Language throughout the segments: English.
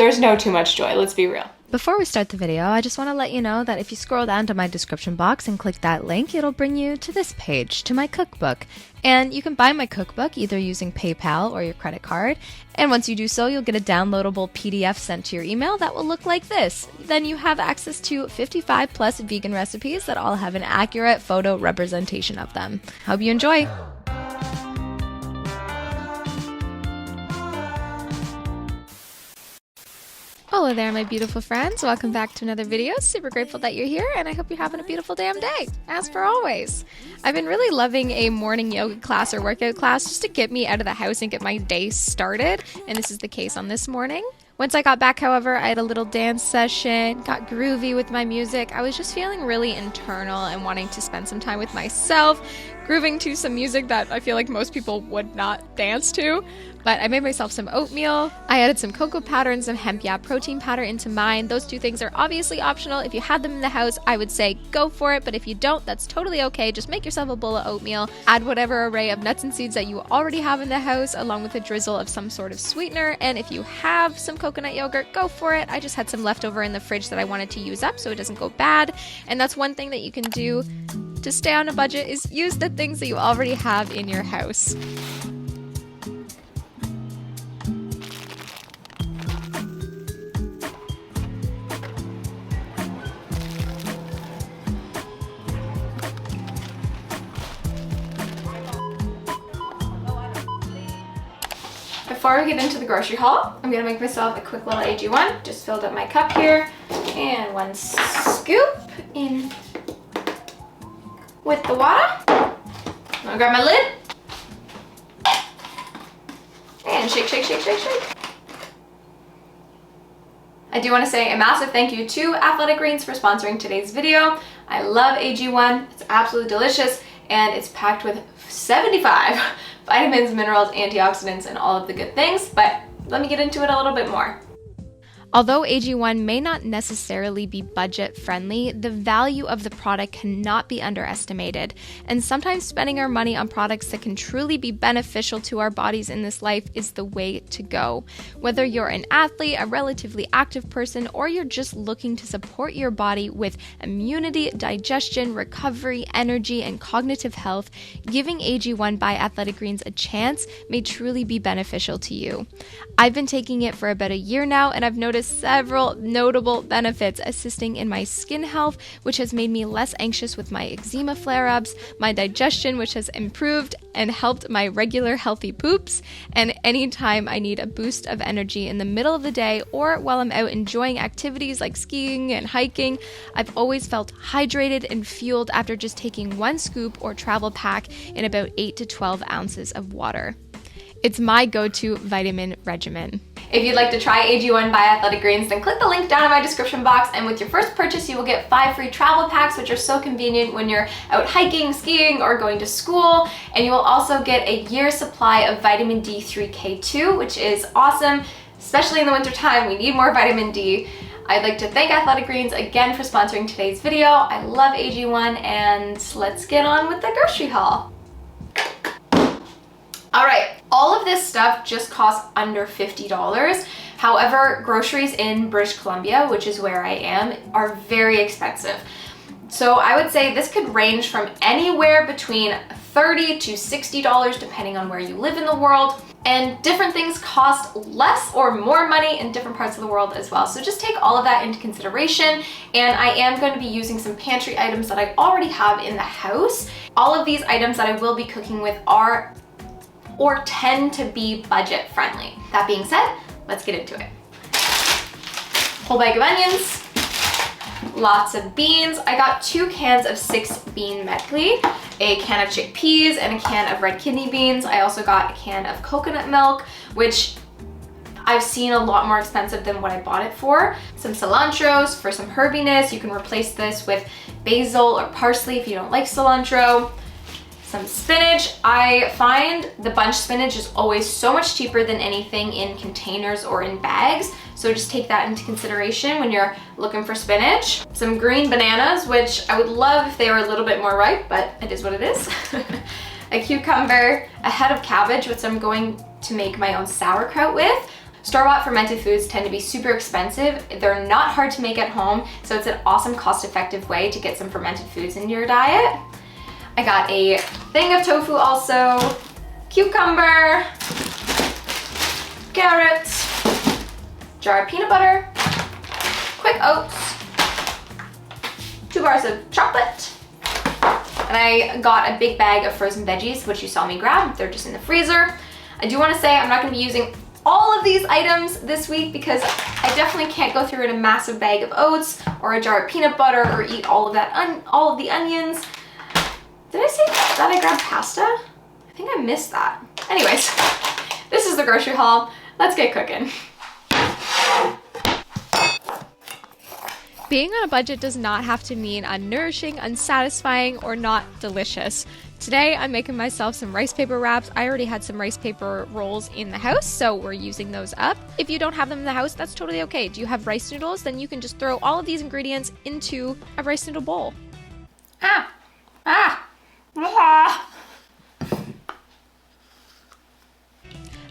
there's no too much joy, let's be real. Before we start the video, I just want to let you know that if you scroll down to my description box and click that link, it'll bring you to this page, to my cookbook. And you can buy my cookbook either using PayPal or your credit card. And once you do so, you'll get a downloadable PDF sent to your email that will look like this. Then you have access to 55 plus vegan recipes that all have an accurate photo representation of them. Hope you enjoy! Hello there, my beautiful friends. Welcome back to another video. Super grateful that you're here, and I hope you're having a beautiful damn day, as per always. I've been really loving a morning yoga class or workout class just to get me out of the house and get my day started, and this is the case on this morning. Once I got back, however, I had a little dance session, got groovy with my music. I was just feeling really internal and wanting to spend some time with myself, grooving to some music that I feel like most people would not dance to. But I made myself some oatmeal. I added some cocoa powder and some hemp protein powder into mine. Those two things are obviously optional. If you had them in the house, I would say go for it. But if you don't, that's totally okay. Just make yourself a bowl of oatmeal. Add whatever array of nuts and seeds that you already have in the house, along with a drizzle of some sort of sweetener. And if you have some coconut yogurt, go for it. I just had some leftover in the fridge that I wanted to use up so it doesn't go bad. And that's one thing that you can do to stay on a budget, is use the things that you already have in your house. Before we get into the grocery haul, I'm gonna make myself a quick little AG1. Just filled up my cup here, and one scoop in with the water. I'm gonna grab my lid, and shake, shake, shake, shake, shake. I do want to say a massive thank you to Athletic Greens for sponsoring today's video. I love AG1, it's absolutely delicious, and it's packed with 75 vitamins, minerals, antioxidants, and all of the good things, but let me get into it a little bit more. Although AG1 may not necessarily be budget friendly, the value of the product cannot be underestimated. And sometimes spending our money on products that can truly be beneficial to our bodies in this life is the way to go. Whether you're an athlete, a relatively active person, or you're just looking to support your body with immunity, digestion, recovery, energy, and cognitive health, giving AG1 by Athletic Greens a chance may truly be beneficial to you. I've been taking it for about a year now, and I've noticed several notable benefits, assisting in my skin health, which has made me less anxious with my eczema flare-ups, my digestion, which has improved and helped my regular healthy poops, and anytime I need a boost of energy in the middle of the day or while I'm out enjoying activities like skiing and hiking, I've always felt hydrated and fueled after just taking one scoop or travel pack in about 8 to 12 ounces of water. It's my go-to vitamin regimen. If you'd like to try AG1 by Athletic Greens, then click the link down in my description box, and with your first purchase you will get 5 free travel packs, which are so convenient when you're out hiking, skiing, or going to school. And you will also get a year's supply of vitamin D3K2, which is awesome, especially in the winter time. We need more vitamin D. I'd like to thank Athletic Greens again for sponsoring today's video. I love AG1, and let's get on with the grocery haul. All right, all of this stuff just costs under $50. However, groceries in British Columbia, which is where I am, are very expensive. So I would say this could range from anywhere between $30 to $60 depending on where you live in the world. And different things cost less or more money in different parts of the world as well. So just take all of that into consideration. And I am going to be using some pantry items that I already have in the house. All of these items that I will be cooking with are or tend to be budget friendly. That being said, let's get into it. Whole bag of onions, lots of beans. I got 2 cans of 6-bean medley, a can of chickpeas, and a can of red kidney beans. I also got a can of coconut milk, which I've seen a lot more expensive than what I bought it for. Some cilantro for some herbiness. You can replace this with basil or parsley if you don't like cilantro. Some spinach. I find the bunch spinach is always so much cheaper than anything in containers or in bags. So just take that into consideration when you're looking for spinach. Some green bananas, which I would love if they were a little bit more ripe, but it is what it is. A cucumber, a head of cabbage, which I'm going to make my own sauerkraut with. Store-bought fermented foods tend to be super expensive. They're not hard to make at home, so it's an awesome cost-effective way to get some fermented foods into your diet. I got a thing of tofu also, cucumber, carrots, jar of peanut butter, quick oats, 2 bars of chocolate, and I got a big bag of frozen veggies, which you saw me grab. They're just in the freezer. I do want to say I'm not going to be using all of these items this week because I definitely can't go through in a massive bag of oats or a jar of peanut butter or eat all of the onions. Did I say that I grabbed pasta? I think I missed that. Anyways, this is the grocery haul. Let's get cooking. Being on a budget does not have to mean unnourishing, unsatisfying, or not delicious. Today, I'm making myself some rice paper wraps. I already had some rice paper rolls in the house, so we're using those up. If you don't have them in the house, that's totally okay. Do you have rice noodles? Then you can just throw all of these ingredients into a rice noodle bowl.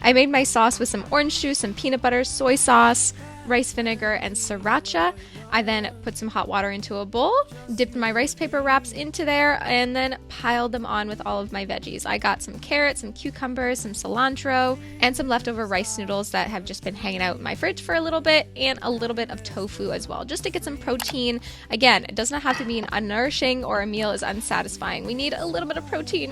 I made my sauce with some orange juice, some peanut butter, soy sauce, rice vinegar, and sriracha. I then put some hot water into a bowl, dipped my rice paper wraps into there, and then piled them on with all of my veggies. I got some carrots, some cucumbers, some cilantro, and some leftover rice noodles that have just been hanging out in my fridge for a little bit, and a little bit of tofu as well, just to get some protein. Again, it does not have to be unnourishing or a meal is unsatisfying. We need a little bit of protein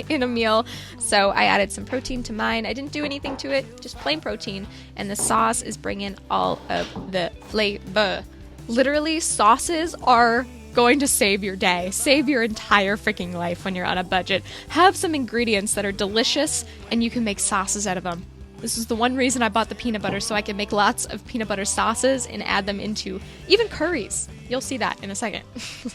in a meal, so I added some protein to mine. I didn't do anything to it, just plain protein, and the sauce is bringing all of the flavor. Literally, sauces are going to save your day, save your entire freaking life when you're on a budget. Have some ingredients that are delicious and you can make sauces out of them. This is the one reason I bought the peanut butter, so I can make lots of peanut butter sauces and add them into even curries. You'll see that in a second.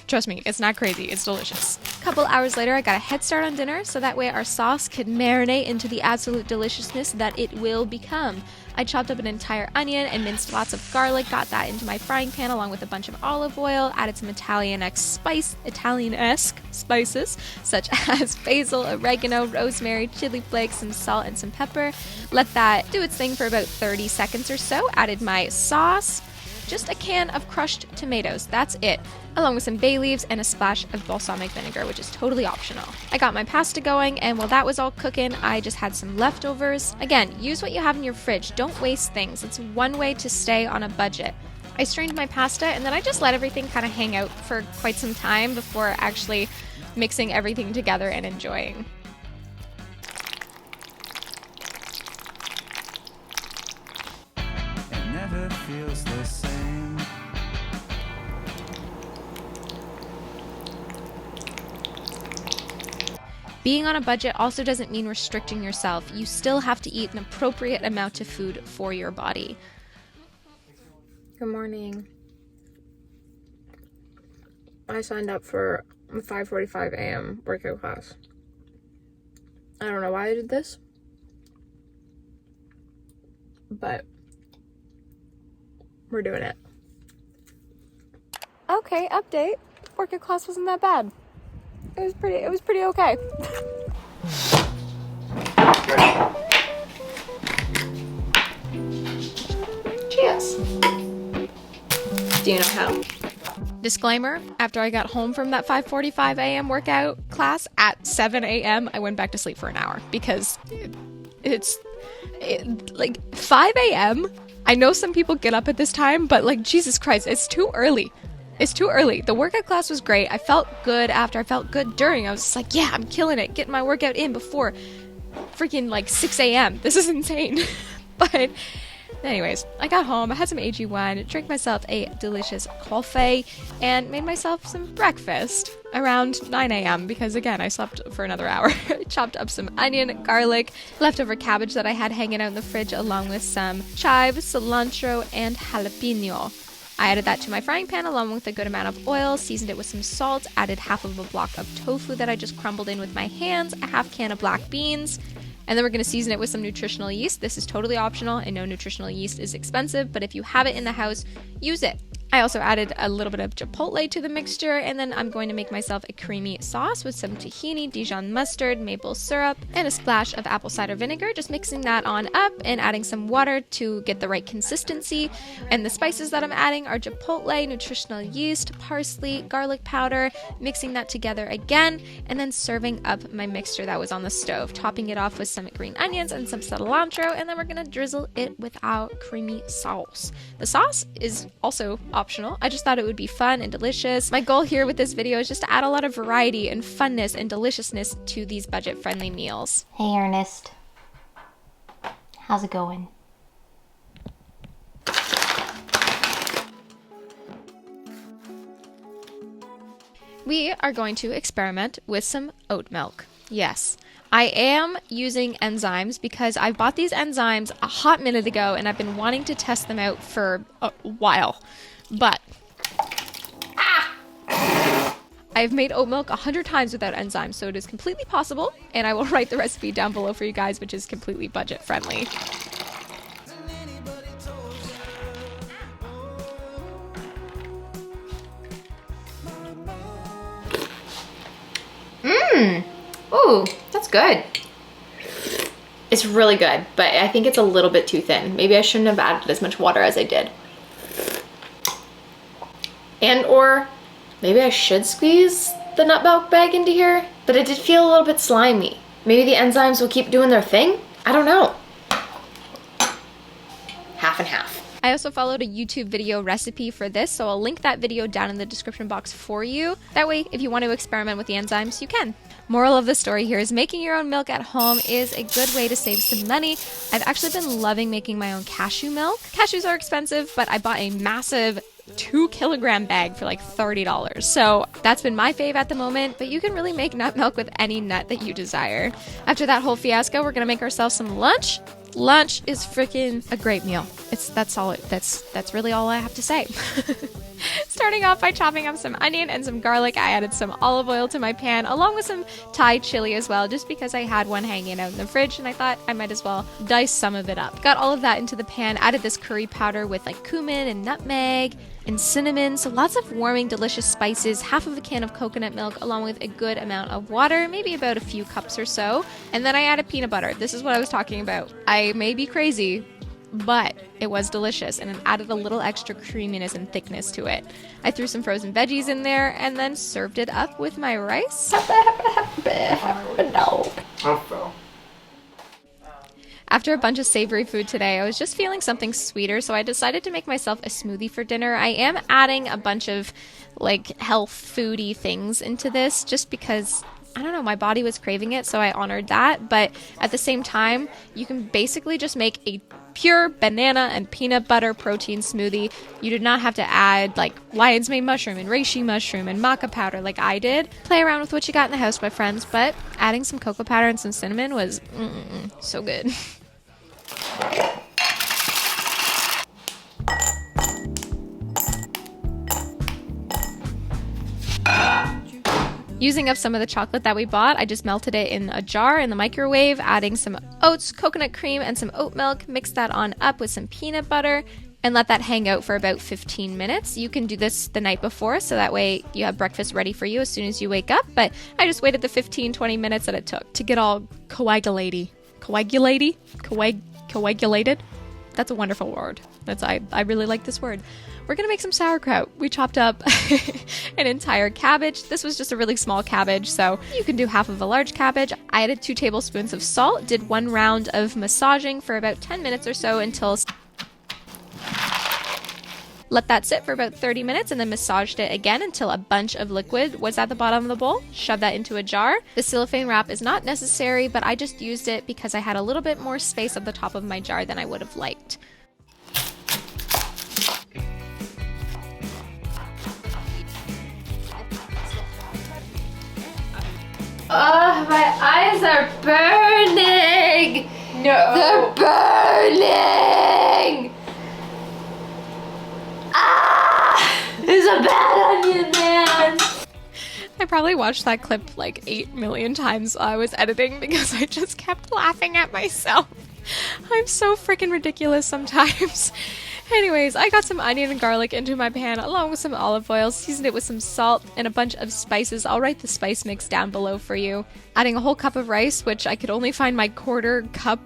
Trust me, it's not crazy, it's delicious. A couple hours later, I got a head start on dinner, so that way our sauce could marinate into the absolute deliciousness that it will become. I chopped up an entire onion and minced lots of garlic, got that into my frying pan along with a bunch of olive oil, added some Italian-esque spices, such as basil, oregano, rosemary, chili flakes, some salt, and some pepper. Let that do its thing for about 30 seconds or so. Added my sauce, just a can of crushed tomatoes, that's it, along with some bay leaves and a splash of balsamic vinegar, which is totally optional. I got my pasta going, and while that was all cooking, I just had some leftovers. Again, use what you have in your fridge, don't waste things. It's one way to stay on a budget. I strained my pasta, and then I just let everything kind of hang out for quite some time before actually mixing everything together and enjoying. It never feels the same. Being on a budget also doesn't mean restricting yourself. You still have to eat an appropriate amount of food for your body. Good morning. I signed up for a 5:45 a.m. workout class. I don't know why I did this, but we're doing it. Okay, update. Workout class wasn't that bad. It was pretty okay. Cheers. Do you know how? Disclaimer, after I got home from that 5:45 a.m. workout class at 7 a.m., I went back to sleep for an hour because it's like 5 a.m. I know some people get up at this time, but like, Jesus Christ, it's too early. It's too early. The workout class was great. I felt good after. I felt good during. I was just like, yeah, I'm killing it. Getting my workout in before freaking like 6 a.m. This is insane. But anyways, I got home. I had some AG1, drank myself a delicious coffee, and made myself some breakfast around 9 a.m. because, again, I slept for another hour. I chopped up some onion, garlic, leftover cabbage that I had hanging out in the fridge, along with some chive, cilantro, and jalapeno. I added that to my frying pan along with a good amount of oil, seasoned it with some salt, added half of a block of tofu that I just crumbled in with my hands, a half can of black beans, and then we're going to season it with some nutritional yeast. This is totally optional. I know nutritional yeast is expensive, but if you have it in the house, use it. I also added a little bit of chipotle to the mixture, and then I'm going to make myself a creamy sauce with some tahini, Dijon mustard, maple syrup, and a splash of apple cider vinegar, just mixing that on up and adding some water to get the right consistency. And the spices that I'm adding are chipotle, nutritional yeast, parsley, garlic powder, mixing that together again, and then serving up my mixture that was on the stove, topping it off with some green onions and some cilantro, and then we're gonna drizzle it with our creamy sauce. The sauce is also optional. I just thought it would be fun and delicious. My goal here with this video is just to add a lot of variety and funness and deliciousness to these budget-friendly meals. Hey Ernest, how's it going? We are going to experiment with some oat milk. Yes, I am using enzymes because I bought these enzymes a hot minute ago and I've been wanting to test them out for a while. But I've made oat milk 100 times without enzymes, so it is completely possible, and I will write the recipe down below for you guys, which is completely budget friendly. Ooh, that's good. It's really good, but I think it's a little bit too thin. Maybe I shouldn't have added as much water as I did. And or maybe I should squeeze the nut milk bag into here, but it did feel a little bit slimy. Maybe the enzymes will keep doing their thing? I don't know. Half and half. I also followed a YouTube video recipe for this, so I'll link that video down in the description box for you. That way, if you want to experiment with the enzymes, you can. Moral of the story here is making your own milk at home is a good way to save some money. I've actually been loving making my own cashew milk. Cashews are expensive, but I bought a massive 2-kilogram bag for like $30. So that's been my fave at the moment, but you can really make nut milk with any nut that you desire. After that whole fiasco, we're gonna make ourselves some lunch. Lunch is freaking a great meal. That's really all I have to say. Starting off by chopping up some onion and some garlic, I added some olive oil to my pan, along with some Thai chili as well, just because I had one hanging out in the fridge and I thought I might as well dice some of it up. Got all of that into the pan, added this curry powder with like cumin and nutmeg and cinnamon, so lots of warming, delicious spices, half of a can of coconut milk, along with a good amount of water, maybe about a few cups or so. And then I added peanut butter. This is what I was talking about. I may be crazy, but it was delicious, and it added a little extra creaminess and thickness to it. I threw some frozen veggies in there and then served it up with my rice. After a bunch of savory food today, I was just feeling something sweeter, so I decided to make myself a smoothie for dinner. I am adding a bunch of like health foody things into this just because, I don't know, my body was craving it, so I honored that. But at the same time, you can basically just make a pure banana and peanut butter protein smoothie. You do not have to add like lion's mane mushroom and reishi mushroom and maca powder like I did. Play around with what you got in the house, my friends, but adding some cocoa powder and some cinnamon was so good. Using up some of the chocolate that we bought, I just melted it in a jar in the microwave, adding some oats, coconut cream, and some oat milk. Mix that on up with some peanut butter and let that hang out for about 15 minutes. You can do this the night before, so that way you have breakfast ready for you as soon as you wake up. But I just waited the 15-20 minutes that it took to get all coagulated. That's a wonderful word. I really like this word. We're gonna make some sauerkraut. We chopped up an entire cabbage. This was just a really small cabbage, so you can do half of a large cabbage. I added 2 tablespoons of salt, did 1 round of massaging for about 10 minutes or so until... Let that sit for about 30 minutes and then massaged it again until a bunch of liquid was at the bottom of the bowl. Shove that into a jar. The cellophane wrap is not necessary, but I just used it because I had a little bit more space at the top of my jar than I would have liked. Oh, my eyes are burning! No! They're burning! Ah! There's a bad onion, man! I probably watched that clip like 8 million times while I was editing because I just kept laughing at myself. I'm so freaking ridiculous sometimes. Anyways, I got some onion and garlic into my pan along with some olive oil, seasoned it with some salt and a bunch of spices. I'll write the spice mix down below for you. Adding a whole cup of rice, which I could only find my quarter cup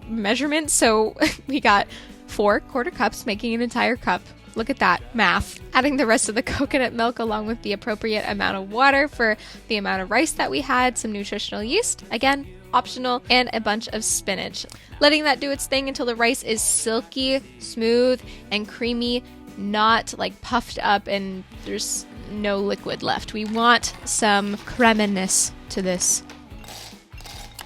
measurement, so we got 4 quarter cups, making an entire cup. Look at that, math. Adding the rest of the coconut milk along with the appropriate amount of water for the amount of rice that we had, some nutritional yeast, again, optional, and a bunch of spinach. Letting that do its thing until the rice is silky, smooth, and creamy, not like puffed up and there's no liquid left. We want some creminess to this.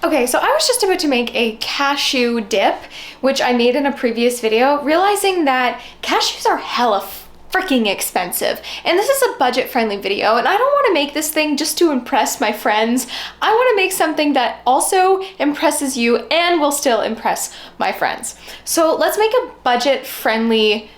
Okay, so I was just about to make a cashew dip, which I made in a previous video, realizing that cashews are hella freaking expensive. And this is a budget-friendly video, and I don't want to make this thing just to impress my friends. I want to make something that also impresses you and will still impress my friends. So let's make a budget-friendly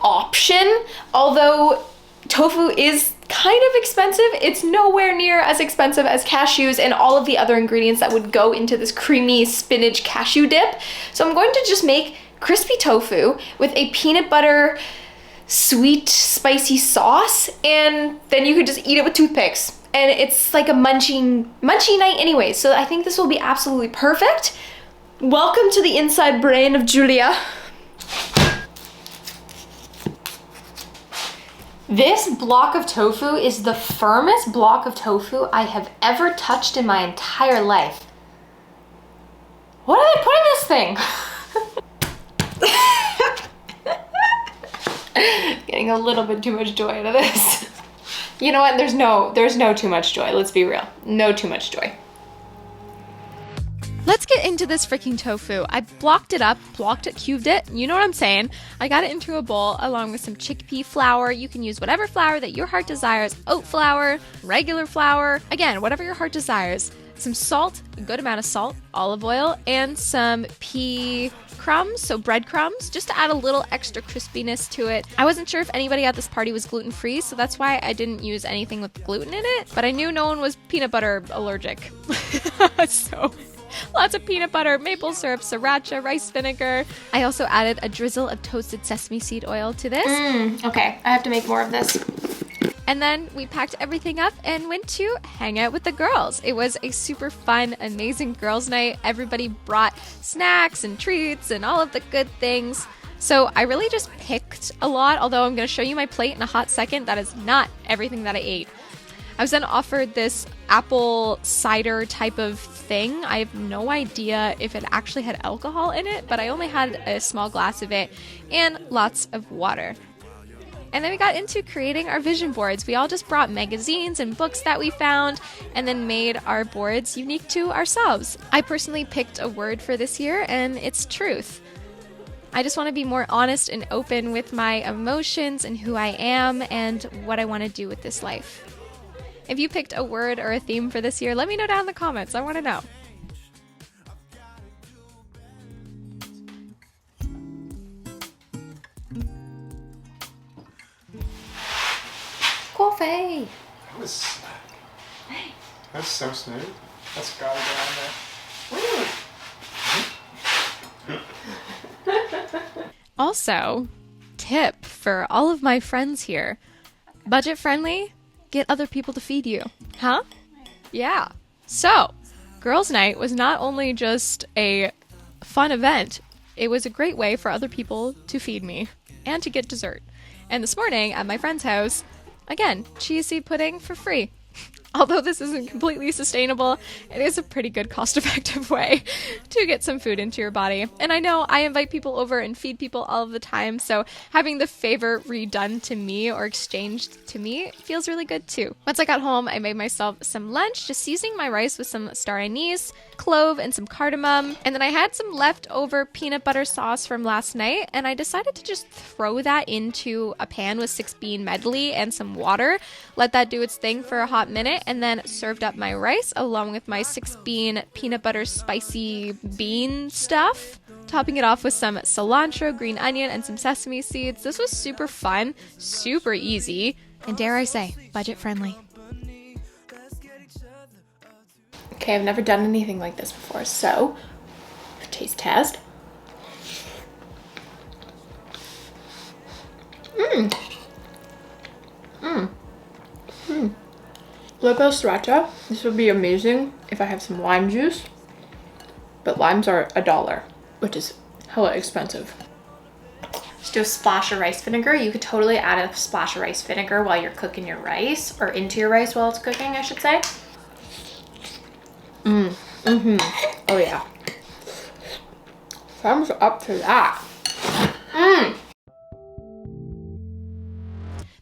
option. Although tofu is kind of expensive, it's nowhere near as expensive as cashews and all of the other ingredients that would go into this creamy spinach cashew dip. So I'm going to just make crispy tofu with a peanut butter sweet spicy sauce, and then you could just eat it with toothpicks. And it's like a munchy night anyway, so I think this will be absolutely perfect. Welcome to the inside brain of Julia. This block of tofu is the firmest block of tofu I have ever touched in my entire life. What did I put in this thing? Getting a little bit too much joy out of this. You know what? There's no too much joy. Let's be real. No too much joy. Let's get into this freaking tofu. I blocked it up, cubed it, you know what I'm saying. I got it into a bowl along with some chickpea flour. You can use whatever flour that your heart desires. Oat flour, regular flour, again, whatever your heart desires. Some salt, a good amount of salt, olive oil, and some pea crumbs, so breadcrumbs, just to add a little extra crispiness to it. I wasn't sure if anybody at this party was gluten-free, so that's why I didn't use anything with gluten in it, but I knew no one was peanut butter allergic. So lots of peanut butter, maple syrup, sriracha, rice vinegar. I also added a drizzle of toasted sesame seed oil to this. Okay, I have to make more of this. And then we packed everything up and went to hang out with the girls. It was a super fun, amazing girls' night. Everybody brought snacks and treats and all of the good things. So I really just picked a lot, although I'm going to show you my plate in a hot second. That is not everything that I ate. I was then offered this apple cider type of thing. I have no idea if it actually had alcohol in it, but I only had a small glass of it and lots of water. And then we got into creating our vision boards. We all just brought magazines and books that we found and then made our boards unique to ourselves. I personally picked a word for this year, and it's truth. I just want to be more honest and open with my emotions and who I am and what I want to do with this life. If you picked a word or a theme for this year, let me know down in the comments. I want to know. Coffee. That's so smooth. That's gotta go on there. Also, tip for all of my friends here. Budget friendly, get other people to feed you. Huh? Yeah. So, girls' night was not only just a fun event, it was a great way for other people to feed me and to get dessert. And this morning at my friend's house, again, chia seed pudding for free. Although this isn't completely sustainable, it is a pretty good cost-effective way to get some food into your body. And I know I invite people over and feed people all of the time, so having the favor redone to me or exchanged to me feels really good too. Once I got home, I made myself some lunch, just seasoning my rice with some star anise, clove, and some cardamom. And then I had some leftover peanut butter sauce from last night, and I decided to just throw that into a pan with 6-bean medley and some water, let that do its thing for a hot minute, and then served up my rice along with my 6-bean peanut butter spicy bean stuff, topping it off with some cilantro, green onion, and some sesame seeds. This was super fun, super easy, and dare I say, budget friendly. Okay, I've never done anything like this before, so taste test. Local sriracha. This would be amazing if I have some lime juice. But limes are $1, which is hella expensive. Just do a splash of rice vinegar. You could totally add a splash of rice vinegar while you're cooking your rice, or into your rice while it's cooking, I should say. Oh yeah. Thumbs up to that.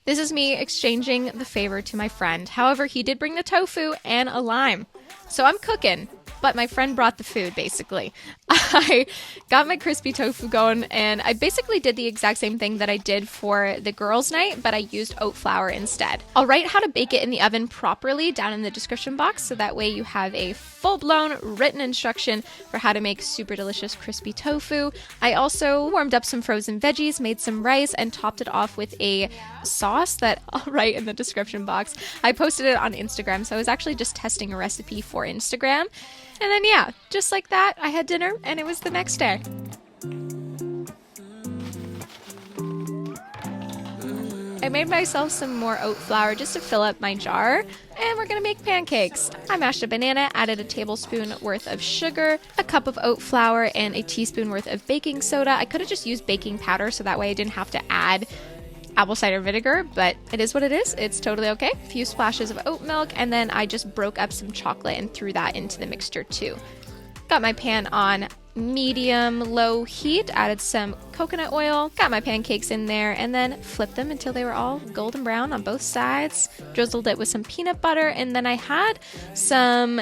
This is me exchanging the favor to my friend. However, he did bring the tofu and a lime. So I'm cooking, but my friend brought the food, basically. I got my crispy tofu going, and I basically did the exact same thing that I did for the girls' night, but I used oat flour instead. I'll write how to bake it in the oven properly down in the description box, so that way you have a full-blown written instruction for how to make super delicious crispy tofu. I also warmed up some frozen veggies, made some rice, and topped it off with a sauce that I'll write in the description box. I posted it on Instagram, so I was actually just testing a recipe for Instagram. And then yeah, just like that, I had dinner and it was the next day. I made myself some more oat flour just to fill up my jar, and we're gonna make pancakes. I mashed a banana, added a tablespoon worth of sugar, a cup of oat flour, and a teaspoon worth of baking soda. I could have just used baking powder so that way I didn't have to add apple cider vinegar, but it is what it is. It's totally okay. A few splashes of oat milk, and then I just broke up some chocolate and threw that into the mixture too. Got my pan on medium-low heat, added some coconut oil, got my pancakes in there, and then flipped them until they were all golden brown on both sides. Drizzled it with some peanut butter, and then I had some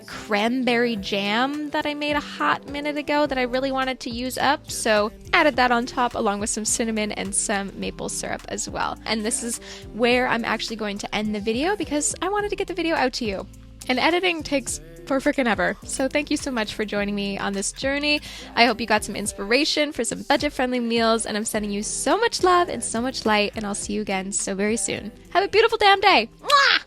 cranberry jam that I made a hot minute ago that I really wanted to use up, so added that on top along with some cinnamon and some maple syrup as well. And this is where I'm actually going to end the video because I wanted to get the video out to you. And editing takes for frickin' ever. So thank you so much for joining me on this journey. I hope you got some inspiration for some budget-friendly meals, and I'm sending you so much love and so much light, and I'll see you again so very soon. Have a beautiful damn day. Mwah!